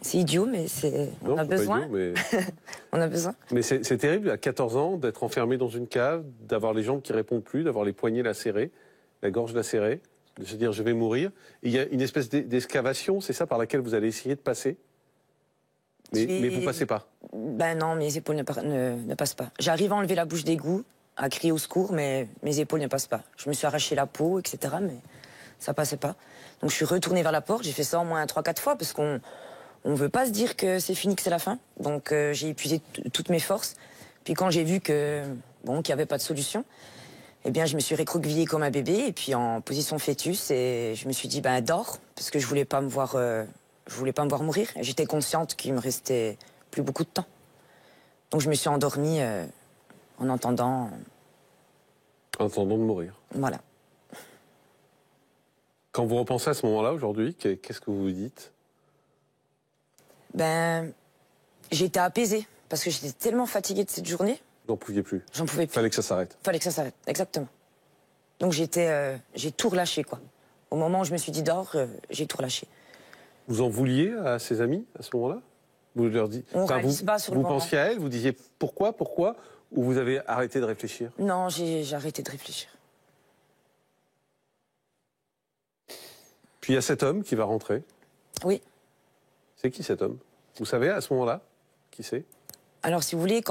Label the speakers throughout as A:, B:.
A: C'est idiot, mais on a besoin.
B: Idiot, mais...
A: On a besoin.
B: Mais c'est terrible, à 14 ans, d'être enfermé dans une cave, d'avoir les jambes qui répondent plus, d'avoir les poignets lacérés, la gorge lacérée, de se dire je vais mourir. Et il y a une espèce d'excavation, c'est ça, par laquelle vous allez essayer de passer. Mais vous ne passez pas.
A: Ben non, mes épaules ne passent pas. J'arrive à enlever la bouche d'égout, à crier au secours, mais mes épaules ne passent pas. Je me suis arraché la peau, etc., mais ça passait pas. Donc je suis retournée vers la porte, j'ai fait ça au moins 3-4 fois, parce qu'on ne veut pas se dire que c'est fini, que c'est la fin. Donc j'ai épuisé toutes mes forces. Puis quand j'ai vu qu'il n'y avait pas de solution, eh bien je me suis récroquevillée comme un bébé, et puis en position fœtus, et je me suis dit, ben dors, parce que je voulais pas me voir mourir. J'étais consciente qu'il me restait plus beaucoup de temps. Donc je me suis endormie en entendant...
B: En attendant de mourir.
A: Voilà.
B: Quand vous repensez à ce moment-là, aujourd'hui, qu'est-ce que vous vous dites?
A: Ben, j'étais apaisée, parce que j'étais tellement fatiguée de cette journée.
B: Vous n'en pouviez plus?
A: J'en pouvais plus.
B: Fallait que ça s'arrête?
A: Fallait que ça s'arrête, exactement. Donc j'ai tout relâché, quoi. Au moment où je me suis dit dors, j'ai tout relâché.
B: Vous en vouliez à ses amis, à ce moment-là? Vous leur dites...
A: On réalise pas sur le moment.
B: Vous pensiez à elle, vous disiez pourquoi? Ou vous avez arrêté de réfléchir?
A: Non, j'ai arrêté de réfléchir.
B: Puis il y a cet homme qui va rentrer.
A: Oui.
B: C'est qui cet homme? Vous savez à ce moment-là qui c'est?
A: Alors si vous voulez,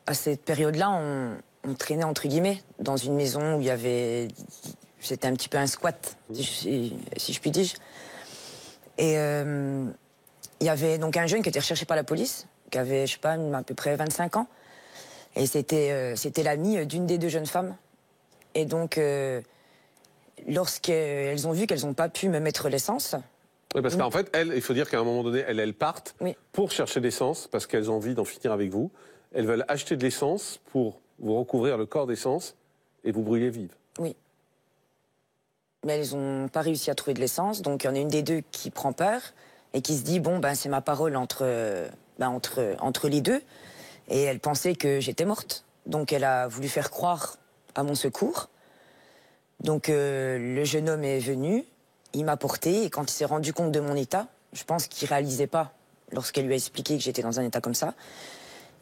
A: à cette période-là, on traînait entre guillemets dans une maison où il y avait, c'était un petit peu un squat, si je puis dire. Et il y avait donc un jeune qui était recherché par la police, qui avait, je sais pas, à peu près 25 ans. Et c'était l'ami d'une des deux jeunes femmes. Et donc, lorsqu'elles ont vu qu'elles n'ont pas pu me mettre l'essence...
B: Oui, parce qu'en fait, il faut dire qu'à un moment donné, elles partent pour chercher l'essence, parce qu'elles ont envie d'en finir avec vous. Elles veulent acheter de l'essence pour vous recouvrir le corps d'essence et vous brûler vive. Oui.
A: Mais elles n'ont pas réussi à trouver de l'essence, donc il y en a une des deux qui prend peur et qui se dit, bon, ben, c'est ma parole entre les deux. Et elle pensait que j'étais morte. Donc elle a voulu faire croire à mon secours. Donc le jeune homme est venu, il m'a porté, et quand il s'est rendu compte de mon état, je pense qu'il ne réalisait pas lorsqu'elle lui a expliqué que j'étais dans un état comme ça.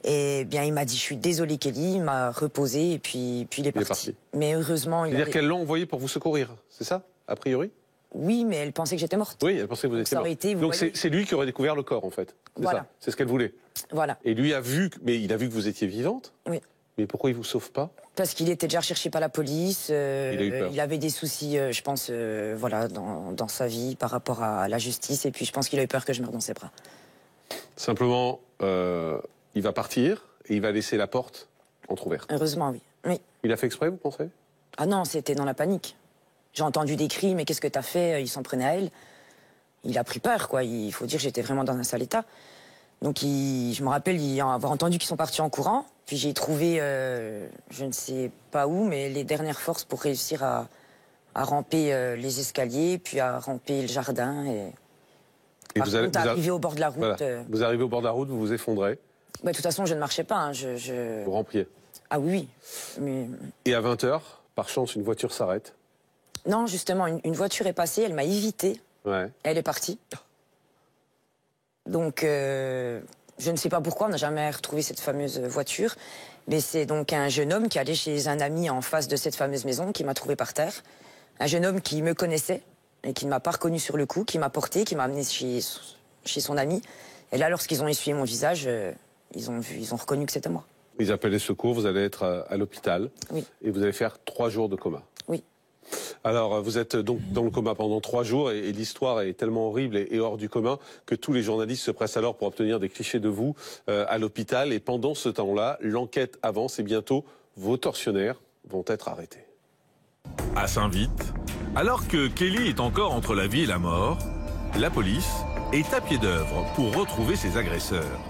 A: Et bien il m'a dit, je suis désolée Kelly, il m'a reposé et puis il est parti. Mais heureusement...
B: C'est-à-dire qu'elle l'a envoyé pour vous secourir, c'est ça, a priori?
A: Oui, mais elle pensait que j'étais morte.
B: Oui, elle pensait que vous étiez morte. Donc c'est lui qui aurait découvert le corps, en fait.
A: Voilà.
B: C'est ce qu'elle voulait.
A: Voilà.
B: Et lui a vu, il a vu que vous étiez vivante.
A: Oui.
B: Mais pourquoi il vous sauve pas?
A: Parce qu'il était déjà recherché par la police.
B: Il a eu peur.
A: Il avait des soucis, je pense, voilà, dans sa vie par rapport à la justice. Et puis je pense qu'il a eu peur que je meure dans ses bras.
B: Simplement, il va partir et il va laisser la porte entrouverte.
A: Heureusement, oui.
B: Il a fait exprès, vous pensez?
A: Ah non, c'était dans la panique. J'ai entendu des cris, mais qu'est-ce que t'as fait? Il s'en prenait à elle. Il a pris peur, quoi. Il faut dire que j'étais vraiment dans un sale état. Donc je me rappelle avoir entendu qu'ils sont partis en courant. Puis j'ai trouvé, je ne sais pas où, mais les dernières forces pour réussir à ramper les escaliers, puis à ramper le jardin. Et vous arrivez au bord de la route.
B: Voilà. Vous arrivez au bord de la route, vous vous effondrez.
A: Bah, de toute façon, je ne marchais pas. Hein.
B: Vous rampiez.
A: Ah oui. Mais...
B: Et à 20h, par chance, une voiture s'arrête.
A: Non, justement, une voiture est passée, elle m'a évité.
B: Ouais.
A: Elle est partie. Donc, je ne sais pas pourquoi, on n'a jamais retrouvé cette fameuse voiture. Mais c'est donc un jeune homme qui allait chez un ami en face de cette fameuse maison, qui m'a trouvé par terre. Un jeune homme qui me connaissait et qui ne m'a pas reconnu sur le coup, qui m'a porté, qui m'a amené chez son ami. Et là, lorsqu'ils ont essuyé mon visage, ils ont reconnu que c'était moi.
B: Ils appellent les secours, vous allez être à l'hôpital. Oui. Et vous allez faire 3 jours de coma.
A: Oui.
B: Alors, vous êtes donc dans le coma pendant 3 jours et l'histoire est tellement horrible et hors du commun que tous les journalistes se pressent alors pour obtenir des clichés de vous à l'hôpital. Et pendant ce temps-là, l'enquête avance et bientôt, vos tortionnaires vont être arrêtés.
C: À Saint-Vite, alors que Kelly est encore entre la vie et la mort, la police est à pied d'œuvre pour retrouver ses agresseurs.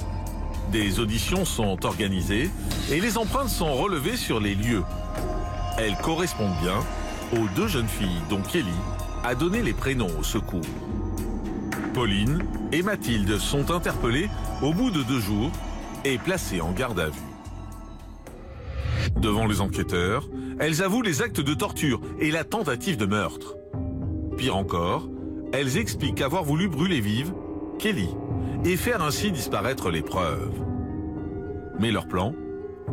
C: Des auditions sont organisées et les empreintes sont relevées sur les lieux. Elles correspondent bien aux 2 jeunes filles dont Kelly a donné les prénoms au secours. Pauline et Mathilde sont interpellées au bout de 2 jours et placées en garde à vue. Devant les enquêteurs, elles avouent les actes de torture et la tentative de meurtre. Pire encore, elles expliquent avoir voulu brûler vive Kelly et faire ainsi disparaître les preuves. Mais leur plan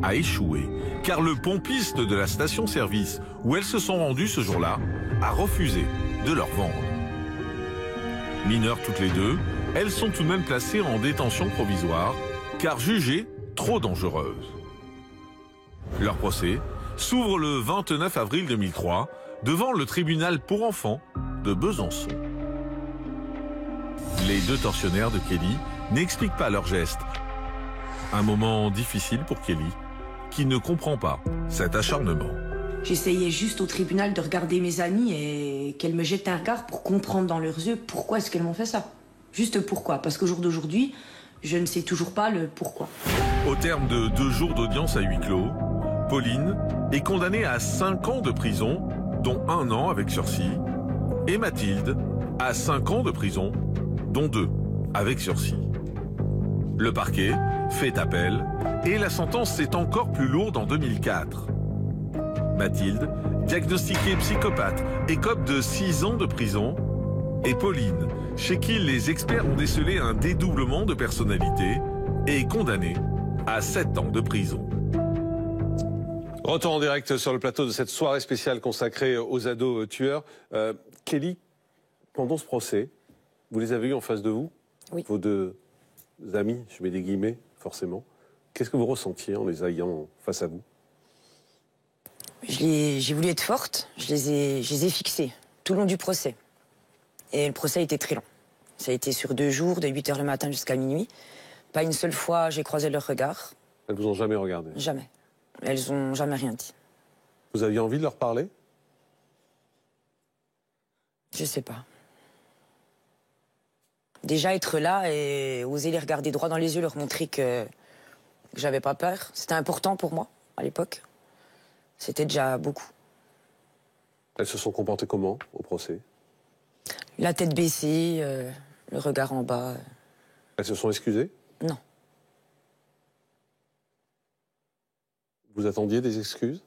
C: a échoué, car le pompiste de la station-service où elles se sont rendues ce jour-là a refusé de leur vendre. Mineures toutes les deux, elles sont tout de même placées en détention provisoire, car jugées trop dangereuses. Leur procès s'ouvre le 29 avril 2003 devant le tribunal pour enfants de Besançon. Les deux tortionnaires de Kelly n'expliquent pas leurs gestes. Un moment difficile pour Kelly, qui ne comprend pas cet acharnement.
A: J'essayais juste au tribunal de regarder mes amies et qu'elles me jettent un regard pour comprendre dans leurs yeux pourquoi est-ce qu'elles m'ont fait ça. Juste pourquoi. Parce qu'au jour d'aujourd'hui, je ne sais toujours pas le pourquoi.
C: Au terme de 2 jours d'audience à huis clos, Pauline est condamnée à 5 ans de prison, dont 1 an avec sursis, et Mathilde à 5 ans de prison, dont 2 avec sursis. Le parquet fait appel et la sentence est encore plus lourde en 2004. Mathilde, diagnostiquée psychopathe, écope de 6 ans de prison, et Pauline, chez qui les experts ont décelé un dédoublement de personnalité, est condamnée à 7 ans de prison.
B: Retour en direct sur le plateau de cette soirée spéciale consacrée aux ados tueurs. Kelly, pendant ce procès, vous les avez eus en face de vous?
A: Oui.
B: Vos 2 amis, je mets des guillemets, forcément. Qu'est-ce que vous ressentiez en les ayant face à vous?
A: J'ai voulu être forte, je les ai fixés tout le long du procès. Et le procès a été très long. Ça a été sur 2 jours, de 8 h le matin jusqu'à minuit. Pas une seule fois j'ai croisé leur regard.
B: Elles vous ont jamais regardé?
A: Jamais. Elles ont jamais rien dit.
B: Vous aviez envie de leur parler?
A: Je sais pas. Déjà être là et oser les regarder droit dans les yeux, leur montrer que j'avais pas peur, c'était important pour moi à l'époque. C'était déjà beaucoup.
B: Elles se sont comportées comment au procès?
A: La tête baissée, le regard en bas.
B: Elles se sont excusées?
A: Non.
B: Vous attendiez des excuses?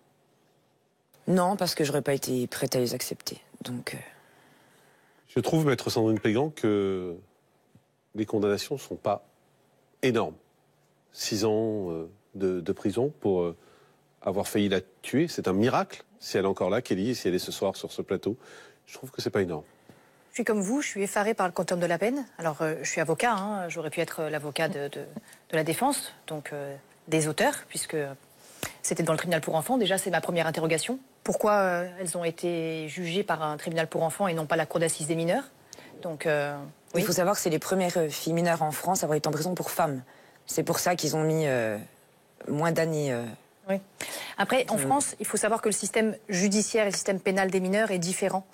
A: Non, parce que j'aurais pas été prête à les accepter. Donc.
B: Je trouve, maître Sandrine Pégan, que les condamnations ne sont pas énormes. 6 ans de prison pour avoir failli la tuer, c'est un miracle. Si elle est encore là, Kelly, et si elle est ce soir sur ce plateau, je trouve que c'est pas énorme.
D: Je suis comme vous, je suis effarée par le quantum de la peine. Alors, je suis avocat, hein, j'aurais pu être l'avocat de la défense, donc des auteurs, puisque c'était dans le tribunal pour enfants. Déjà, c'est ma première interrogation. Pourquoi elles ont été jugées par un tribunal pour enfants et non pas la cour d'assises des mineurs? Donc, oui.
A: Il faut savoir que c'est les premières filles mineures en France à avoir été en prison pour femmes. C'est pour ça qu'ils ont mis moins d'années.
D: Oui. Après, en France, il faut savoir que le système judiciaire et le système pénal des mineurs est différent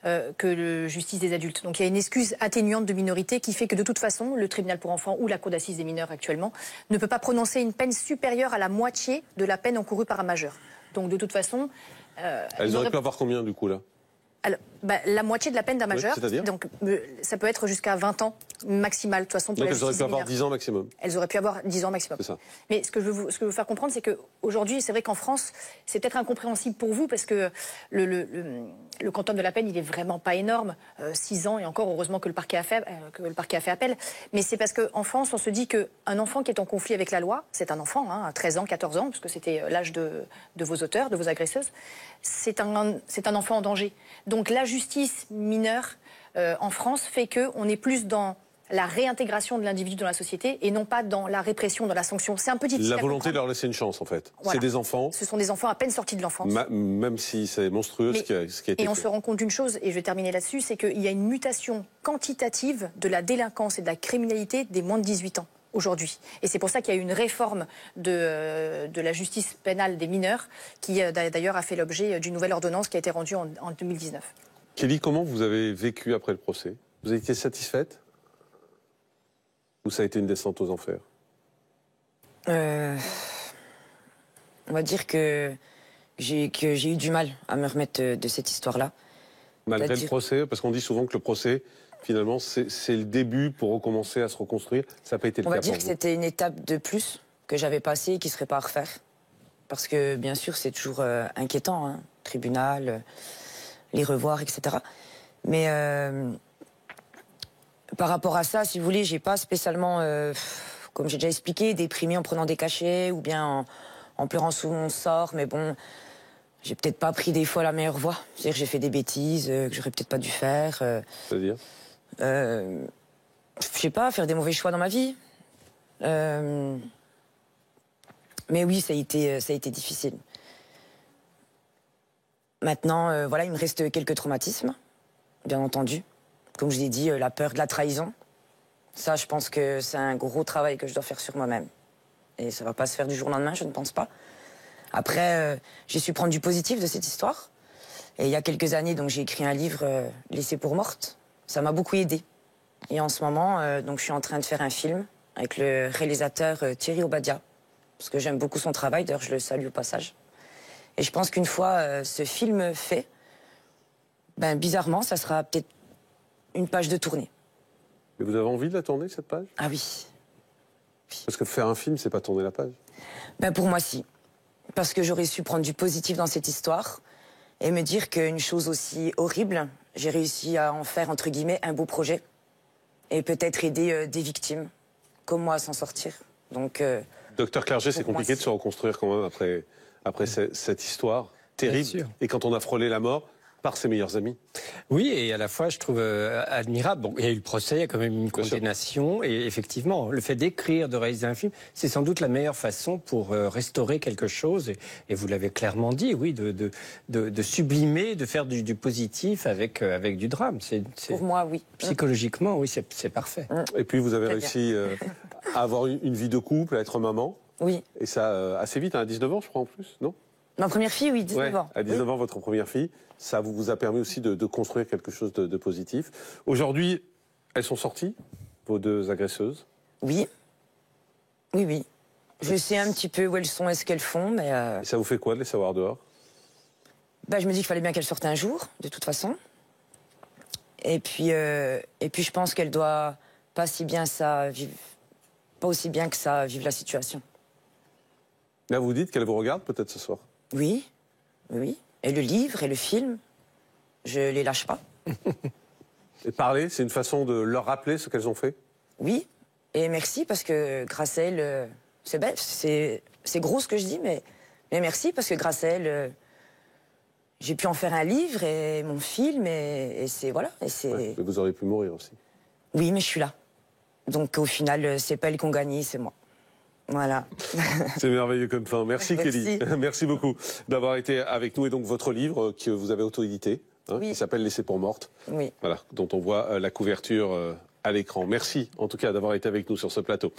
D: que la justice des adultes. Donc il y a une excuse atténuante de minorité qui fait que de toute façon, le tribunal pour enfants ou la cour d'assises des mineurs actuellement ne peut pas prononcer une peine supérieure à la moitié de la peine encourue par un majeur. Donc de toute façon...
B: elles auraient pu avoir combien du coup là?
D: Alors, la moitié de la peine d'un majeur,
B: c'est-à-dire
D: donc ça peut être jusqu'à 20 ans maximal. De toute façon, pour
B: donc
D: la
B: elles auraient pu avoir
D: mineurs.
B: 10 ans maximum.
D: Elles auraient pu avoir 10 ans maximum.
B: C'est ça.
D: Mais ce que je veux faire comprendre, c'est qu'aujourd'hui, c'est vrai qu'en France, c'est peut-être incompréhensible pour vous, parce que le quantum de la peine, il est vraiment pas énorme. 6 ans, et encore, heureusement que le parquet a fait appel. Mais c'est parce qu'en France, on se dit qu'un enfant qui est en conflit avec la loi, c'est un enfant, hein, à 13 ans, 14 ans, parce que c'était l'âge de vos auteurs, de vos agresseuses, c'est un enfant en danger. Donc la justice mineure en France fait qu'on est plus dans la réintégration de l'individu dans la société et non pas dans la répression, dans la sanction. C'est un peu difficile.
B: La volonté de leur laisser une chance, en fait.
D: Voilà.
B: C'est des enfants.
D: Ce sont des enfants à peine sortis de l'enfance.
B: Même si c'est monstrueux ce qui a été fait.
D: Et on se rend compte d'une chose, et je vais terminer là-dessus, c'est qu'il y a une mutation quantitative de la délinquance et de la criminalité des moins de 18 ans aujourd'hui. Et c'est pour ça qu'il y a eu une réforme de la justice pénale des mineurs qui d'ailleurs a fait l'objet d'une nouvelle ordonnance qui a été rendue en 2019.
B: Kelly, comment vous avez vécu après le procès? Vous avez été satisfaite? Ou ça a été une descente aux enfers?
A: On va dire que j'ai eu du mal à me remettre de cette histoire-là.
B: Malgré le procès? Parce qu'on dit souvent que le procès, finalement, c'est le début pour recommencer à se reconstruire. Ça n'a pas été le cas.
A: On va dire
B: pour
A: que
B: vous.
A: c'était une étape de plus que j'avais passée et qui ne serait pas à refaire. Parce que, bien sûr, c'est toujours inquiétant, hein. Tribunal, les revoir, etc. Mais Par rapport à ça, si vous voulez, j'ai pas spécialement, comme j'ai déjà expliqué, déprimé en prenant des cachets ou bien en pleurant sous mon sort. Mais bon, j'ai peut-être pas pris des fois la meilleure voie. C'est-à-dire que j'ai fait des bêtises que j'aurais peut-être pas dû faire.
B: C'est-à-dire
A: je sais pas, faire des mauvais choix dans ma vie. Mais oui, ça a été difficile. Maintenant, voilà, il me reste quelques traumatismes, bien entendu. Comme je l'ai dit, la peur de la trahison. Ça, je pense que c'est un gros travail que je dois faire sur moi-même. Et ça va pas se faire du jour au lendemain, je ne pense pas. Après, j'ai su prendre du positif de cette histoire. Et il y a quelques années, donc j'ai écrit un livre, Laissée pour morte. Ça m'a beaucoup aidé. Et en ce moment, donc je suis en train de faire un film avec le réalisateur Thierry Obadia. Parce que j'aime beaucoup son travail, d'ailleurs je le salue au passage. Et je pense qu'une fois ce film fait, ben, bizarrement, ça sera peut-être une page de tournée.
B: Et vous avez envie de la tourner, cette page?
A: Ah oui.
B: Parce que faire un film, c'est pas tourner la page.
A: Ben, pour moi, si. Parce que j'aurais su prendre du positif dans cette histoire et me dire qu'une chose aussi horrible, j'ai réussi à en faire, entre guillemets, un beau projet. Et peut-être aider des victimes, comme moi, à s'en sortir. Donc,
B: Docteur Clerget, c'est compliqué
A: moi,
B: de se reconstruire quand même après cette histoire terrible. Et quand on a frôlé la mort par ses meilleurs amis.
E: Oui, et à la fois, je trouve admirable. Bon, il y a eu le procès, il y a quand même une condamnation. Et effectivement, le fait d'écrire, de réaliser un film, c'est sans doute la meilleure façon pour restaurer quelque chose. Et vous l'avez clairement dit, oui, de sublimer, de faire du positif avec du drame.
A: pour moi, oui.
E: Psychologiquement, oui, c'est parfait.
B: Et puis vous avez réussi à avoir une vie de couple, à être maman.
A: Oui.
B: Et ça assez vite, à 19 ans, je crois, en plus, non?
A: Ma première fille, oui, 19 ans.
B: À 19 ans, votre première fille. Ça vous a permis aussi de construire quelque chose de positif. Aujourd'hui, elles sont sorties, vos deux agresseuses?
A: Oui. Oui, oui. Je sais un petit peu où elles sont et ce qu'elles font, mais...
B: Et ça vous fait quoi de les savoir dehors?
A: Ben, je me dis qu'il fallait bien qu'elles sortent un jour, de toute façon. Et puis je pense qu'elles doivent pas aussi bien que ça vivre la situation.
B: Là, vous dites qu'elles vous regardent peut-être ce soir?
A: Oui, oui. Et le livre et le film, je les lâche pas.
B: Et parler, c'est une façon de leur rappeler ce qu'elles ont fait?
A: Oui, et merci parce que grâce à elles, c'est bête, c'est gros ce que je dis, mais merci parce que grâce à elles, j'ai pu en faire un livre et mon film et c'est voilà. Et c'est.
B: Ouais, mais vous auriez pu mourir aussi.
A: Oui, mais je suis là. Donc au final, c'est pas elles qui ont gagné, c'est moi. Voilà.
B: C'est merveilleux comme fin. Merci,
A: Merci.
B: Kelly. Merci beaucoup d'avoir été avec nous. Et donc votre livre que vous avez auto-édité, qui s'appelle Laissée pour morte, voilà, dont on voit la couverture à l'écran. Merci en tout cas d'avoir été avec nous sur ce plateau.